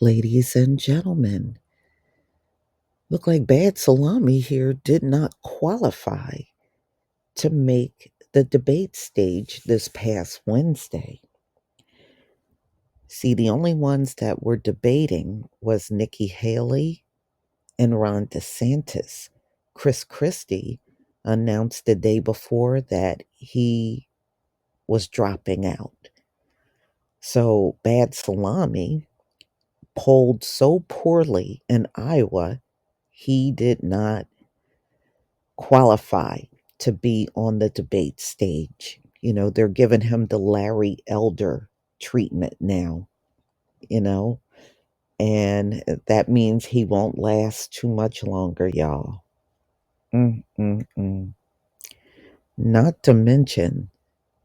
Ladies and gentlemen, look like Bad Salami here did not qualify to make the debate stage this past Wednesday. See, the only ones that were debating was Nikki Haley and Ron DeSantis. Chris Christie announced the day before that he was dropping out. So Bad Salami polled so poorly in Iowa, he did not qualify to be on the debate stage. They're giving him the Larry Elder treatment now, you know, and that means he won't last too much longer, y'all. Mm-mm-mm. Not to mention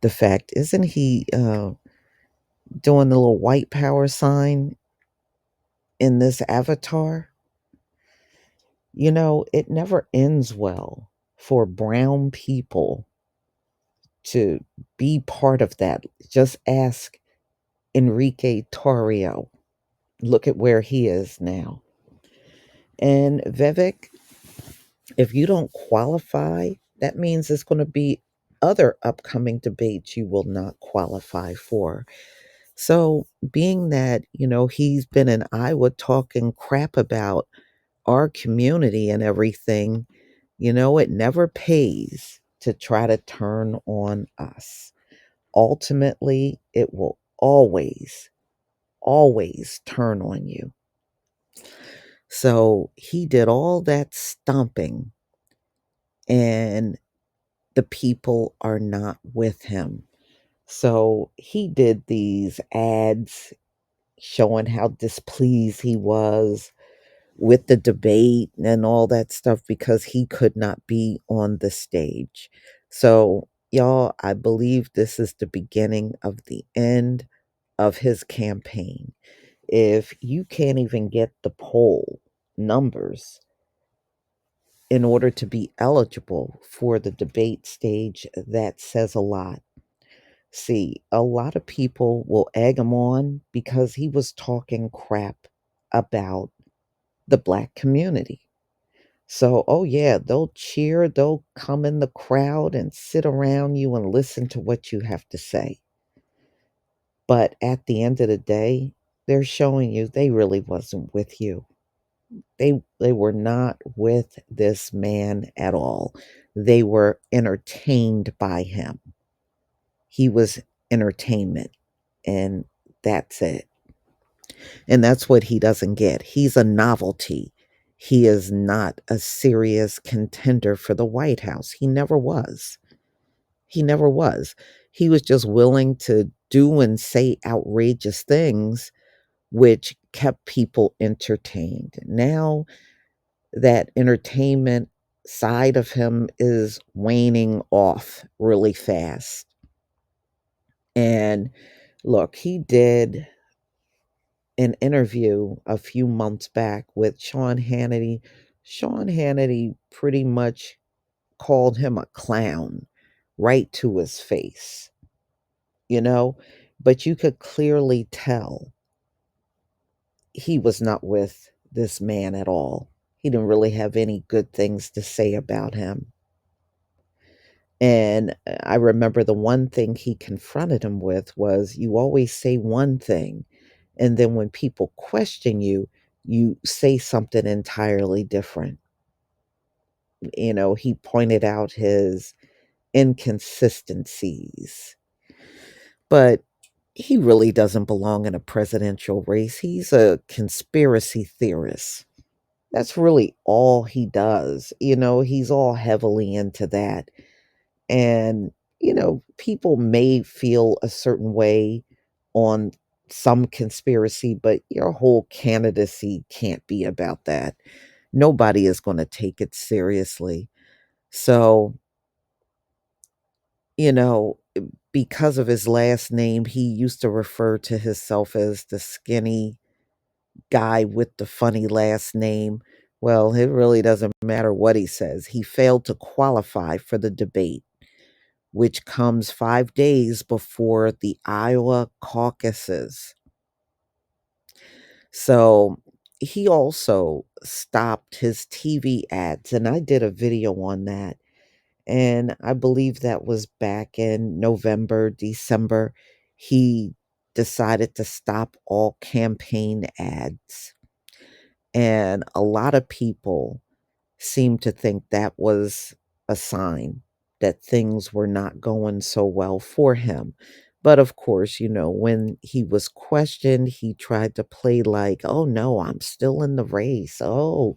the fact, isn't he doing the little white power sign in this avatar? It never ends well for brown people to be part of that. Just ask Enrique Torrio. Look at where he is now. And Vivek, if you don't qualify, that means it's going to be other upcoming debates you will not qualify for. So, being that, he's been in Iowa talking crap about our community and everything, it never pays to try to turn on us. Ultimately, it will always turn on you. So he did all that stomping, and the people are not with him. So he did these ads showing how displeased he was with the debate and all that stuff because he could not be on the stage. So, y'all, I believe this is the beginning of the end of his campaign. If you can't even get the poll numbers in order to be eligible for the debate stage, that says a lot. See, a lot of people will egg him on because he was talking crap about the black community. So, oh yeah, they'll cheer, they'll come in the crowd and sit around you and listen to what you have to say. But at the end of the day, they're showing you they really wasn't with you. They were not with this man at all. They were entertained by him. He was entertainment, and that's it. And that's what he doesn't get. He's a novelty. He is not a serious contender for the White House. He never was. He never was. He was just willing to do and say outrageous things, which kept people entertained. Now that entertainment side of him is waning off really fast. And look, he did an interview a few months back with Sean Hannity. Sean Hannity pretty much called him a clown right to his face, you know? But you could clearly tell he was not with this man at all. He didn't really have any good things to say about him. And I remember the one thing he confronted him with was, you always say one thing, and then when people question you, you say something entirely different. He pointed out his inconsistencies, but he really doesn't belong in a presidential race. He's a conspiracy theorist. That's really all he does. He's all heavily into that. And, people may feel a certain way on some conspiracy, but your whole candidacy can't be about that. Nobody is going to take it seriously. So, you know, because of his last name, he used to refer to himself as the skinny guy with the funny last name. Well, it really doesn't matter what he says. He failed to qualify for the debate, which comes 5 days before the Iowa caucuses. So he also stopped his TV ads, and I did a video on that. And I believe that was back in November, December. He decided to stop all campaign ads. And a lot of people seemed to think that was a sign that things were not going so well for him. But of course, when he was questioned, he tried to play like, oh no, I'm still in the race. Oh,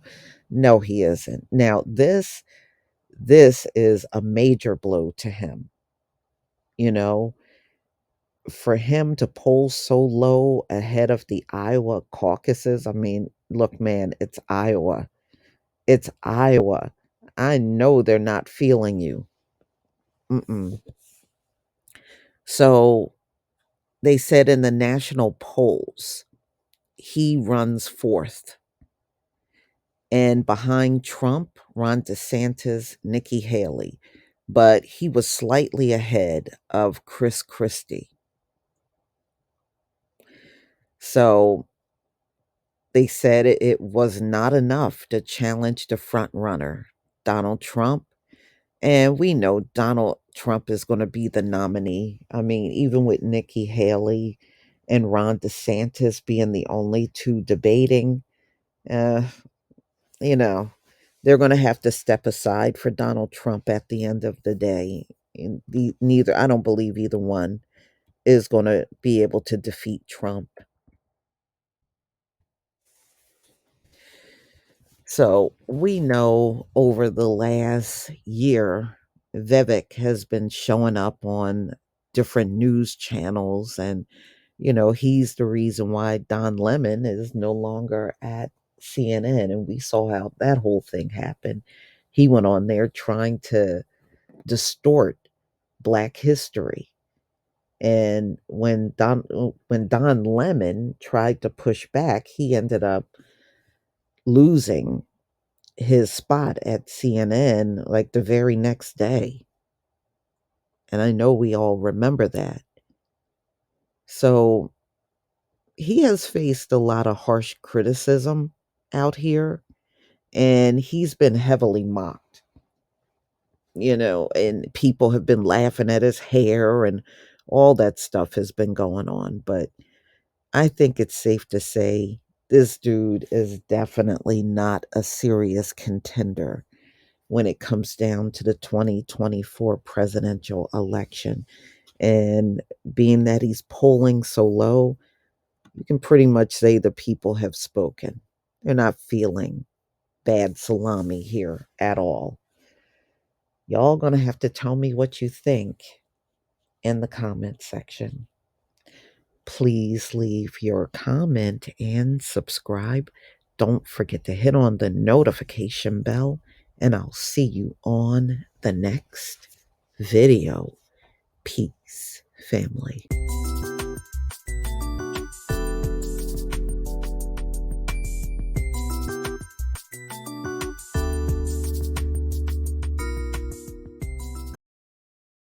no, he isn't. Now, this is a major blow to him, you know, for him to poll so low ahead of the Iowa caucuses. I mean, look, man, it's Iowa. It's Iowa. I know they're not feeling you. Mm-mm. So they said in the national polls, he runs fourth. And behind Trump, Ron DeSantis, Nikki Haley. But he was slightly ahead of Chris Christie. So they said it was not enough to challenge the front runner, Donald Trump. And we know Donald Trump is going to be the nominee. I mean, even with Nikki Haley and Ron DeSantis being the only two debating, uh, you know, they're going to have to step aside for Donald Trump at the end of the day. And neither, I don't believe either one is going to be able to defeat Trump. So we know over the last year, Vivek has been showing up on different news channels, and he's the reason why Don Lemon is no longer at CNN, and we saw how that whole thing happened. He went on there trying to distort Black history. And when Don Lemon tried to push back, he ended up losing his spot at CNN like the very next day. And I know we all remember that. So he has faced a lot of harsh criticism out here, and he's been heavily mocked, and people have been laughing at his hair, and all that stuff has been going on. But I think it's safe to say this dude is definitely not a serious contender when it comes down to the 2024 presidential election. And being that he's polling so low, you can pretty much say the people have spoken. They're not feeling bad salami here at all. Y'all gonna have to tell me what you think in the comment section. Please leave your comment and subscribe. Don't forget to hit on the notification bell, and I'll see you on the next video. Peace, family.